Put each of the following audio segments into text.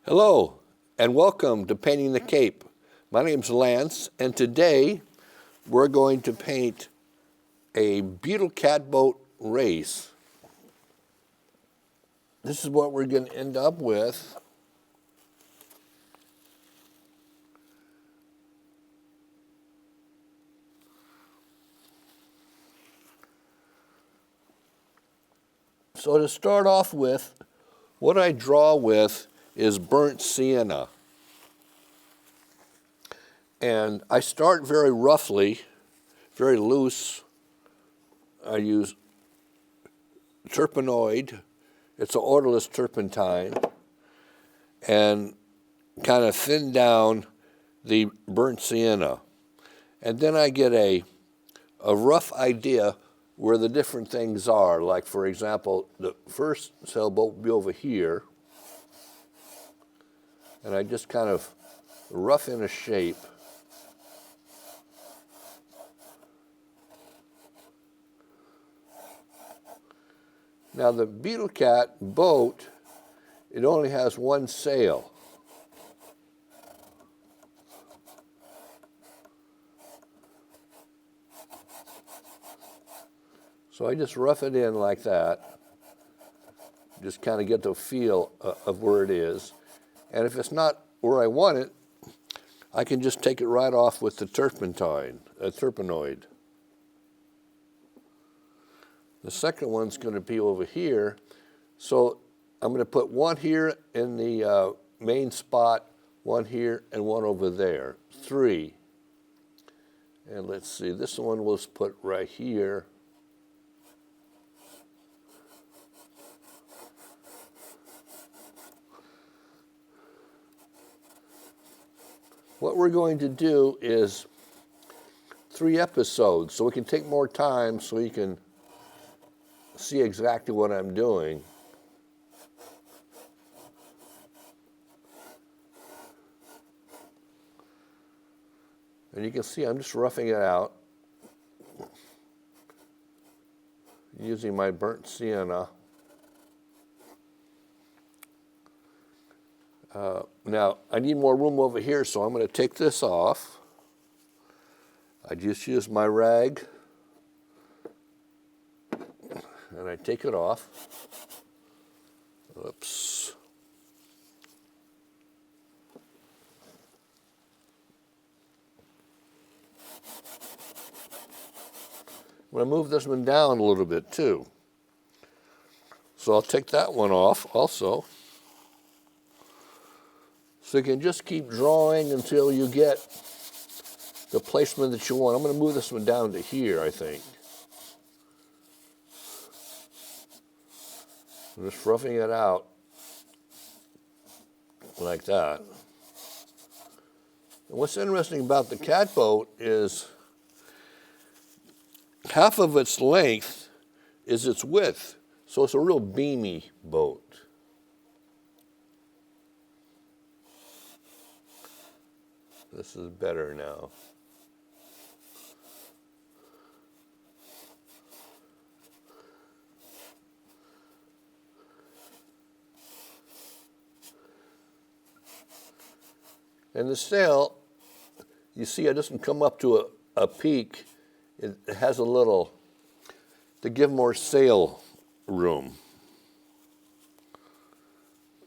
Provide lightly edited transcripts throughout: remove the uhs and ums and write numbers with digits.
Hello, and welcome to Painting the Cape. My name's Lance, and today we're going to paint a Beetle Cat boat race. This is what we're going to end up with. So to start off with, what I draw with is burnt sienna. And I start very roughly, very loose. I use turpenoid. It's an odorless turpentine. And kind of thin down the burnt sienna. And then I get a rough idea where the different things are. Like, for example, the first sailboat will be over here. And I just kind of rough in a shape. Now the Beetle Cat boat, it only has one sail. So I just rough it in like that. Just kind of get the feel of where it is. And if it's not where I want it, I can just take it right off with the turpenoid. The second one's going to be over here. So I'm going to put one here in the main spot, one here, and one over there. 3. And let's see, this one was put right here. What we're going to do is 3 episodes, so we can take more time so you can see exactly what I'm doing. And you can see I'm just roughing it out using my burnt sienna. Now, I need more room over here, so I'm going to take this off. I just use my rag, and I take it off. Oops. I'm going to move this one down a little bit, too. So I'll take that one off also. So you can just keep drawing until you get the placement that you want. I'm going to move this one down to here, I think. I'm just roughing it out like that. And what's interesting about the cat boat is half of its length is its width. So it's a real beamy boat. This is better now. And the sail, you see it doesn't come up to a peak. It has a little, to give more sail room.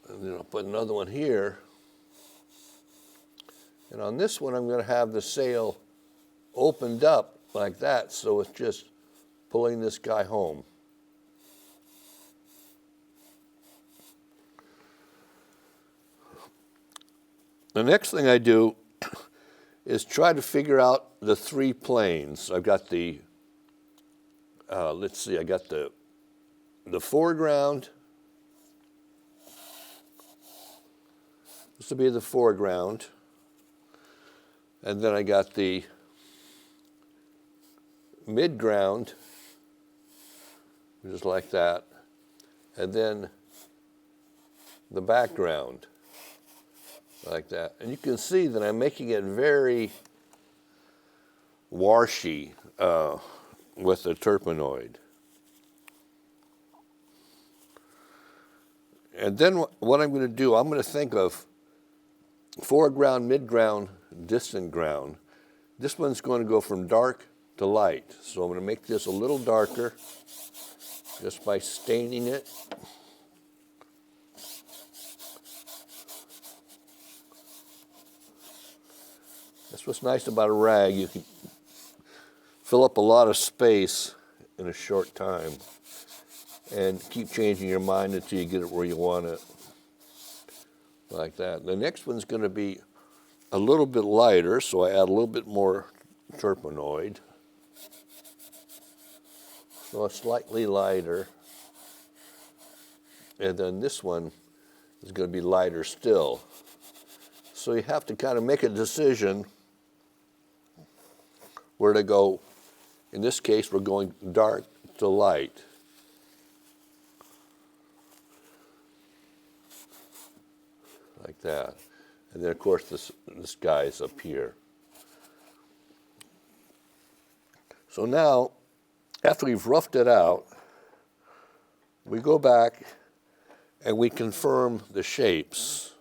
And then I'll put another one here. And on this one, I'm going to have the sail opened up like that, so it's just pulling this guy home. The next thing I do is try to figure out the 3 planes. I've got the, let's see, I got the foreground. This will be the foreground. And then I got the midground, just like that. And then the background, like that. And you can see that I'm making it very washy with the turpenoid. And then what I'm going to do, I'm going to think of foreground, mid-ground, distant ground. This one's going to go from dark to light. So I'm going to make this a little darker just by staining it. That's what's nice about a rag. You can fill up a lot of space in a short time and keep changing your mind until you get it where you want it. Like that. The next one's going to be a little bit lighter, so I add a little bit more turpenoid. So it's slightly lighter. And then this one is going to be lighter still. So you have to kind of make a decision where to go. In this case, we're going dark to light. Like that. And then, of course, this guy is up here. So now, after we've roughed it out, we go back and we confirm the shapes.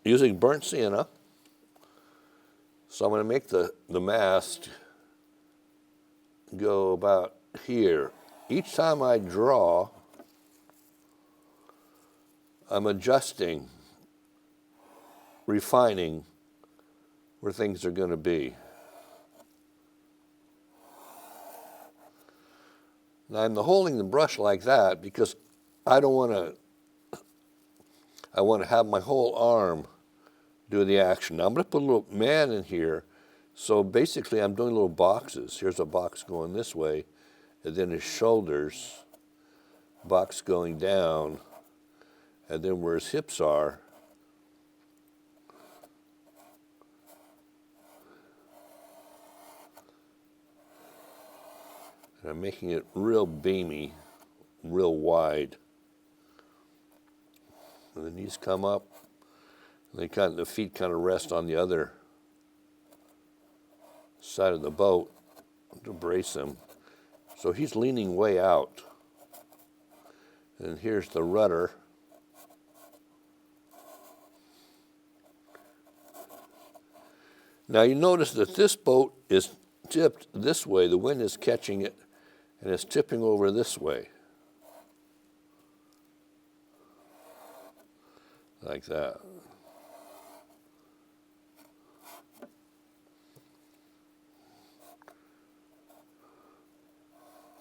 Using burnt sienna. So I'm going to make the mast go about here. Each time I draw, I'm adjusting, refining where things are going to be. Now I'm holding the brush like that because I want to have my whole arm do the action. Now I'm going to put a little man in here. So basically I'm doing little boxes. Here's a box going this way, and then his shoulders, box going down, and then where his hips are, and I'm making it real beamy, real wide. And the knees come up, and the feet kind of rest on the other side of the boat to brace him. So he's leaning way out. And here's the rudder. Now you notice that this boat is tipped this way. The wind is catching it and it's tipping over this way. Like that.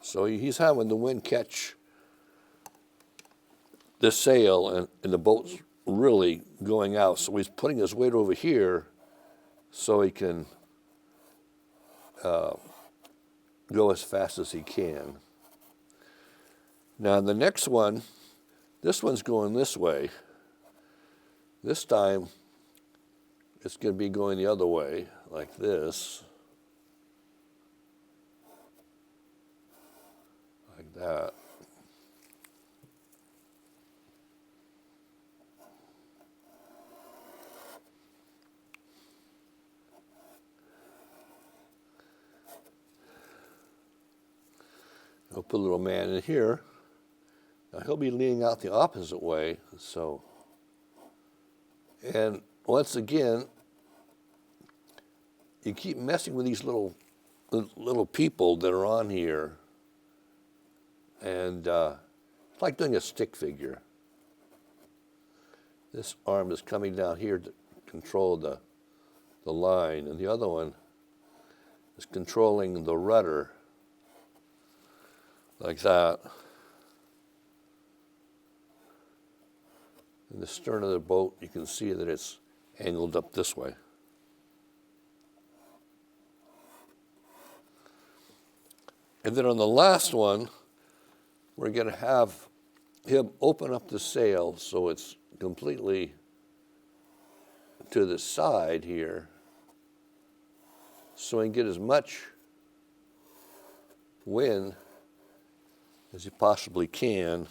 So he's having the wind catch the sail, and the boat's really going out. So he's putting his weight over here so he can go as fast as he can. Now the next one, this one's going this way. This time it's going to be going the other way, like this. Like that. I'll put a little man in here. Now he'll be leaning out the opposite way, so. And once again, you keep messing with these little people that are on here. And it's like doing a stick figure. This arm is coming down here to control the line, and the other one is controlling the rudder, like that. In the stern of the boat, you can see that it's angled up this way. And then on the last one, we're going to have him open up the sail so it's completely to the side here, so he can get as much wind as he possibly can.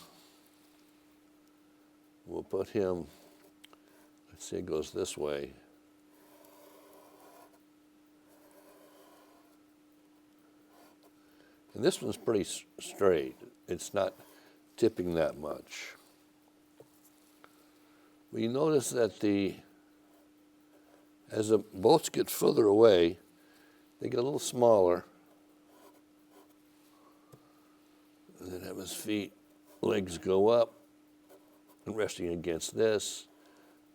We'll put him, let's say it goes this way. And this one's pretty straight. It's not tipping that much. we notice that as the boats get further away, they get a little smaller. And then have his feet, legs go up, and resting against this.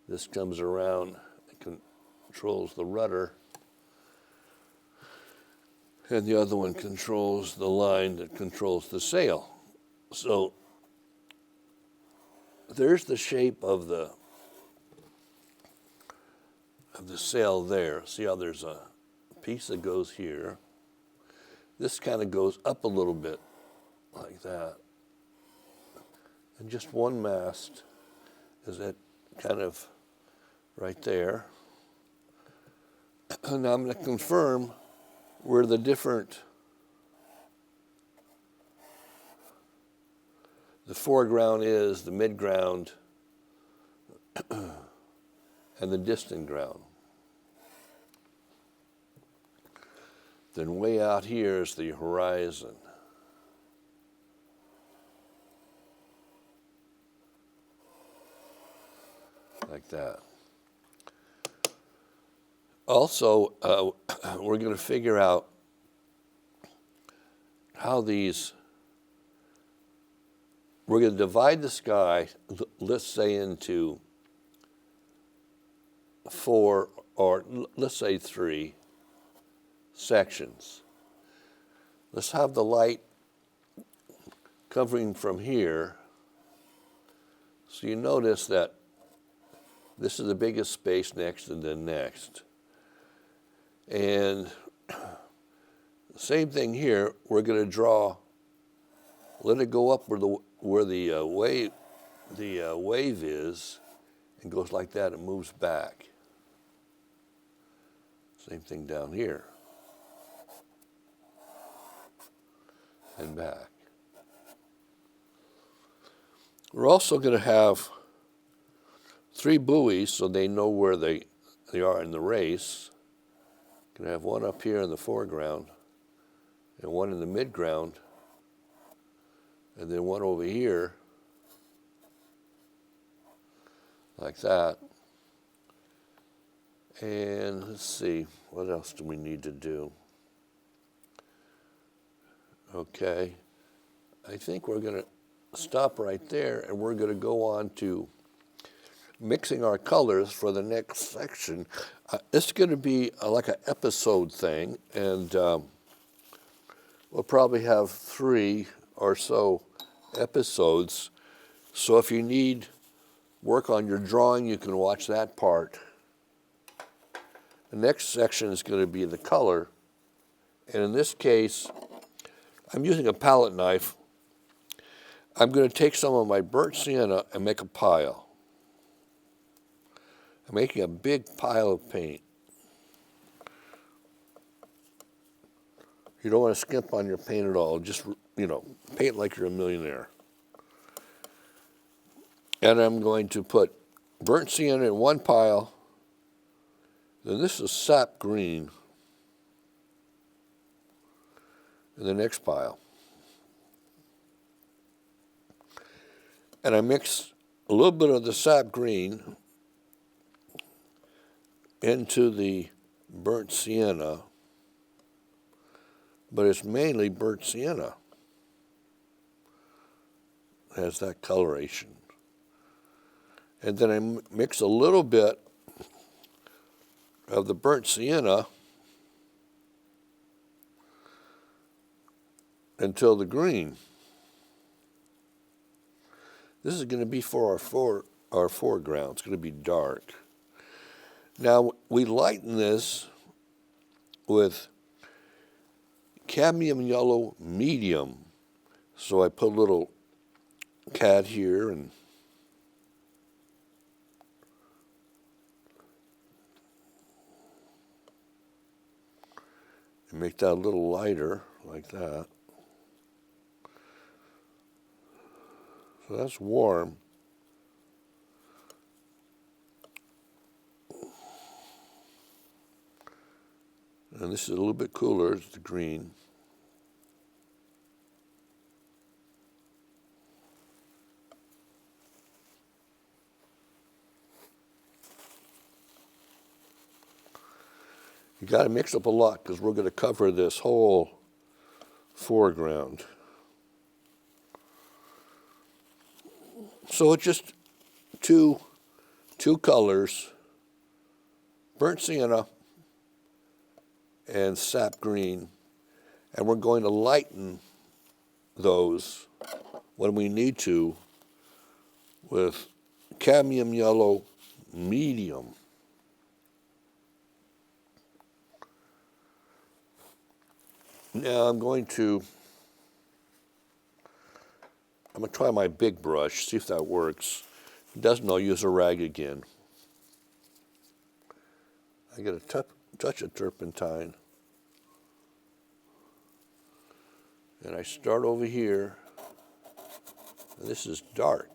This comes around and controls the rudder. And the other one controls the line that controls the sail. So there's the shape of the sail there. See how there's a piece that goes here. This kind of goes up a little bit like that. And just one mast is that kind of right there. And now I'm going to confirm where the foreground is, the midground, and the distant ground. Then way out here is the horizon. Like that. Also, we're going to figure out how we're going to divide the sky, let's say into 4, or let's say 3 sections. Let's have the light covering from here. So you notice that this is the biggest space next and then next. And same thing here, we're going to draw, let it go up where the wave is, and goes like that, it moves back. Same thing down here. And back. We're also going to have 3 buoys so they know where they are in the race. Going to have one up here in the foreground and one in the midground, and then one over here like that. And let's see, what else do we need to do? Okay, I think we're going to stop right there, and we're going to go on to mixing our colors for the next section. It's going to be like an episode thing, and we'll probably have 3 or so episodes. So if you need work on your drawing, you can watch that part. The next section is going to be the color, and in this case, I'm using a palette knife. I'm going to take some of my burnt sienna and make a pile. I'm making a big pile of paint. You don't want to skimp on your paint at all. Just, paint like you're a millionaire. And I'm going to put burnt sienna in one pile. Then this is sap green in the next pile. And I mix a little bit of the sap green into the burnt sienna, but it's mainly burnt sienna. It has that coloration. And then I mix a little bit of the burnt sienna until the green. This is going to be for our foreground. It's going to be dark. Now, we lighten this with cadmium yellow medium. So I put a little cad here and make that a little lighter like that. So that's warm. And this is a little bit cooler, it's the green. You got to mix up a lot because we're going to cover this whole foreground. So it's just two colors, burnt sienna and sap green, and we're going to lighten those when we need to with cadmium yellow medium. Now I'm going to try my big brush, see if that works. If it doesn't, I'll use a rag again. I get a touch of turpentine. And I start over here. And this is dark.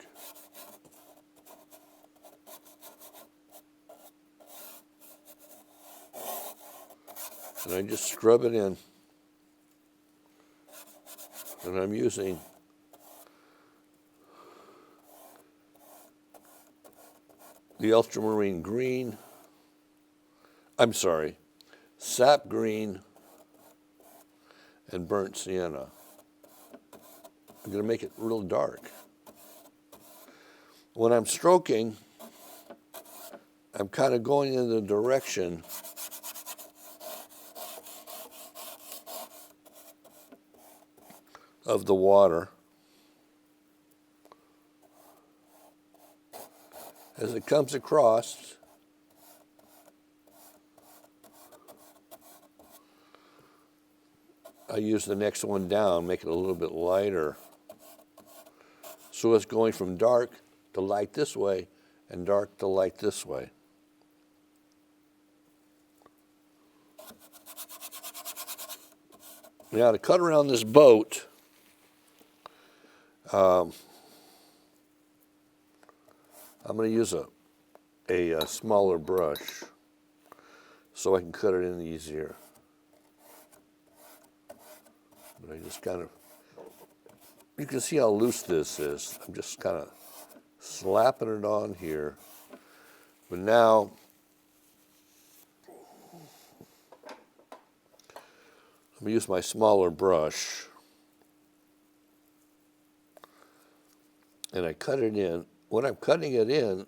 And I just scrub it in. And I'm using the ultramarine green, sap green and burnt sienna. I'm going to make it real dark. When I'm stroking, I'm kind of going in the direction of the water. As it comes across, I use the next one down, make it a little bit lighter. So it's going from dark to light this way and dark to light this way. Now to cut around this boat, I'm going to use a smaller brush so I can cut it in easier. But I just kind of, you can see how loose this is. I'm just kind of slapping it on here. But now, let me use my smaller brush. And I cut it in. When I'm cutting it in,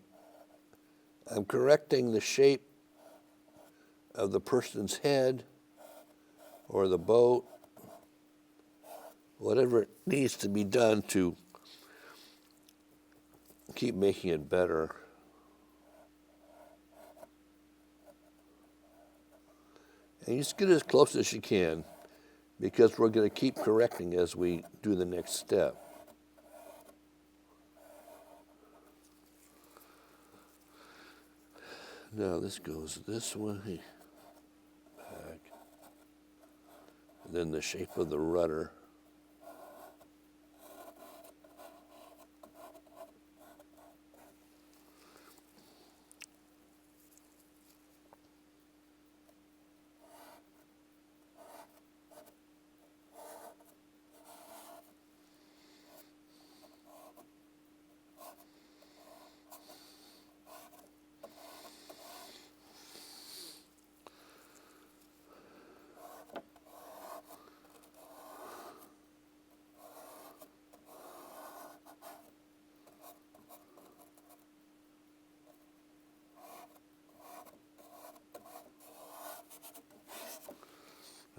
I'm correcting the shape of the person's head or the boat, whatever needs to be done to keep making it better. And you just get as close as you can because we're going to keep correcting as we do the next step. Now this goes this way, back, and then the shape of the rudder.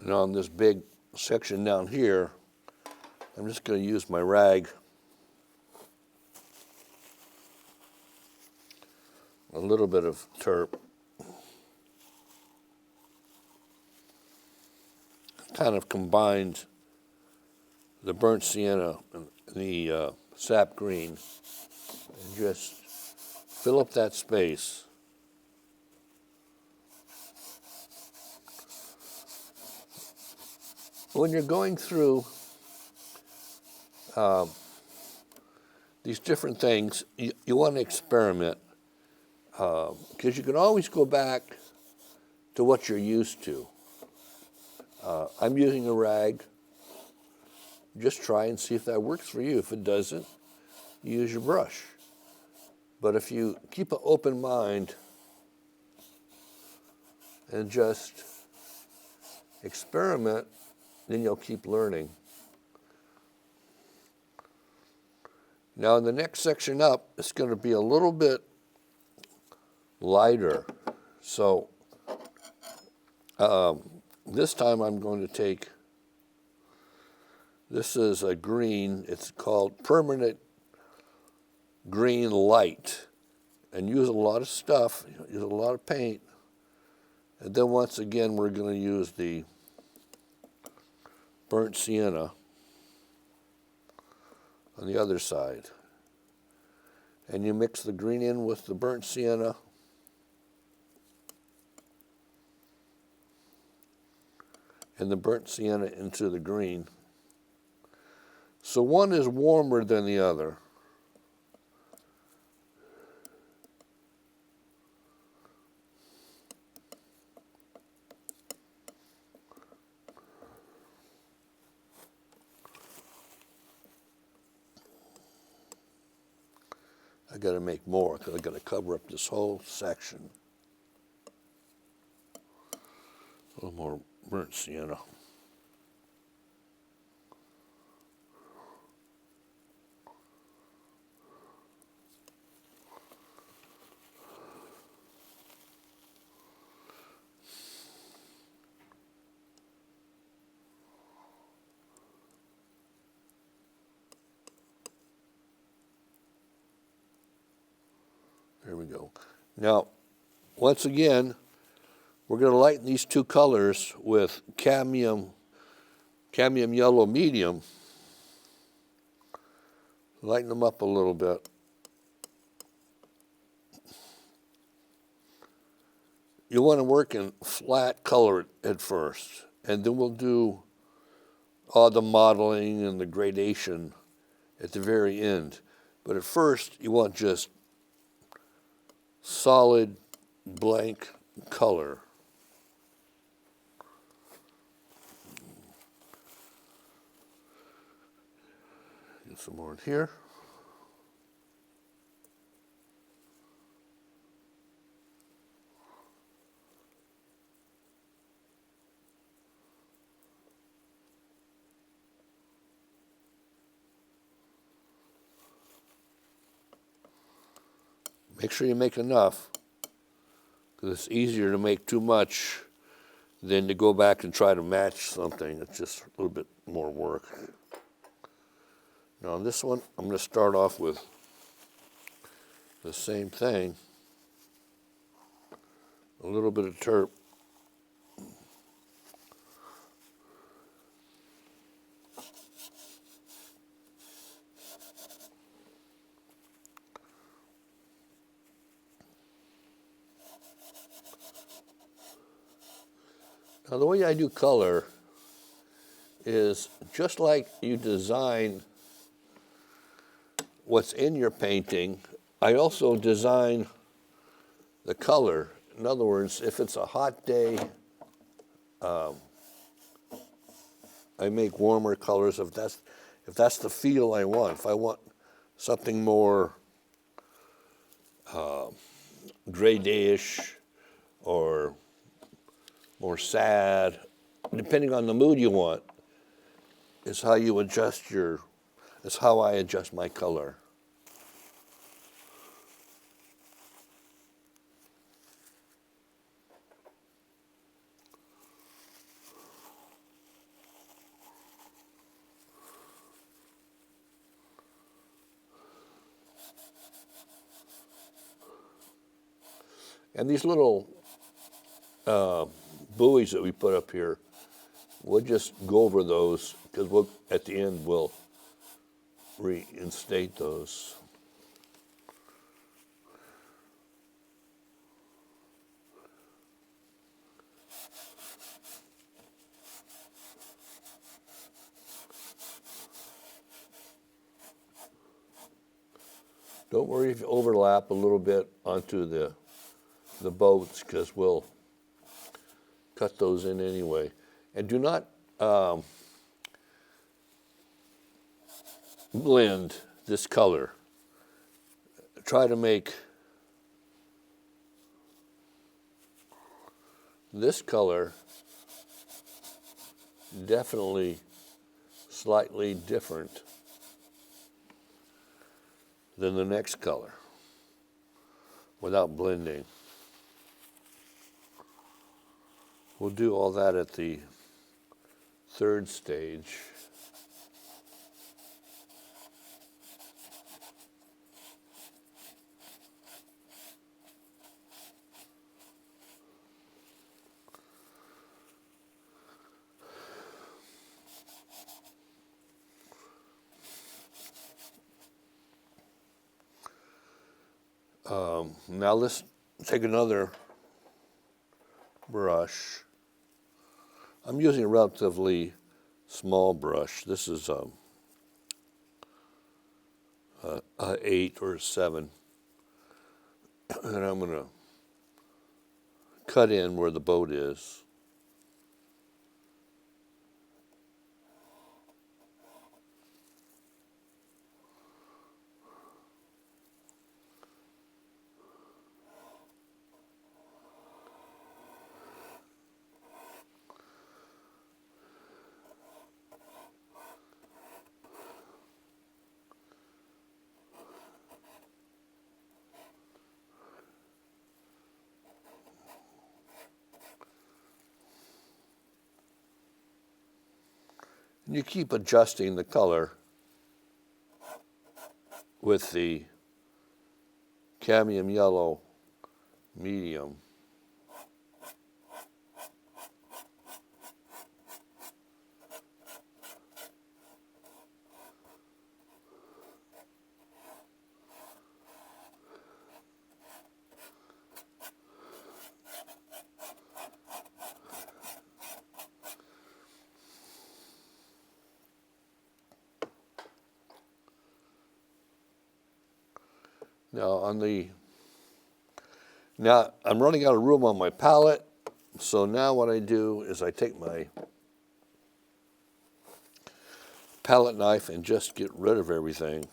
And on this big section down here, I'm just going to use my rag. A little bit of turp. Kind of combined the burnt sienna and the sap green and just fill up that space. When you're going through these different things, you want to experiment because you can always go back to what you're used to. I'm using a rag. Just try and see if that works for you. If it doesn't, use your brush. But if you keep an open mind and just experiment, then you'll keep learning. Now in the next section up, it's going to be a little bit lighter. So this time I'm going to take, this is a green, it's called Permanent Green Light, and use a lot of stuff, use a lot of paint. And then once again, we're going to use the burnt sienna on the other side. And you mix the green in with the burnt sienna. And the burnt sienna into the green. So one is warmer than the other. I got to make more because I got to cover up this whole section. A little more burnt sienna. There we go. Now, once again, we're going to lighten these two colors with cadmium yellow medium. Lighten them up a little bit. You want to work in flat color at first, and then we'll do all the modeling and the gradation at the very end. But at first, you want just solid blank color. Get some more in here. Make sure you make enough, because it's easier to make too much than to go back and try to match something. It's just a little bit more work. Now on this one, I'm going to start off with the same thing. A little bit of terp. Now the way I do color is just like you design what's in your painting, I also design the color. In other words, if it's a hot day, I make warmer colors if that's the feel I want. If I want something more gray dayish or more sad, depending on the mood you want, is how you adjust is how I adjust my color. And these little buoys that we put up here, we'll just go over those because at the end we'll reinstate those. Don't worry if you overlap a little bit onto the boats, because we'll cut those in anyway. And do not blend this color. Try to make this color definitely slightly different than the next color without blending. We'll do all that at the third stage. Now let's take another brush. I'm using a relatively small brush. This is a 8 or a 7. And I'm going to cut in where the boat is. And you keep adjusting the color with the cadmium yellow medium. Now I'm running out of room on my palette, so now what I do is I take my palette knife and just get rid of everything.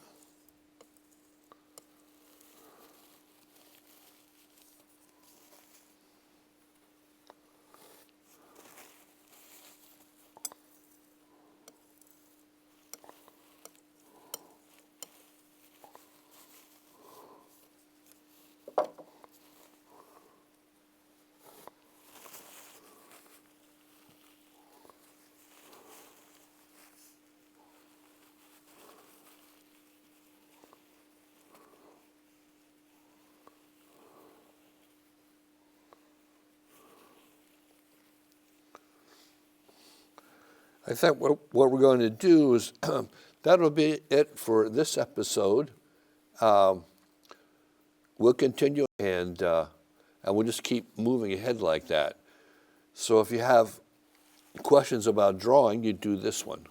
I think what we're going to do is that'll be it for this episode. We'll continue and we'll just keep moving ahead like that. So if you have questions about drawing, you do this one.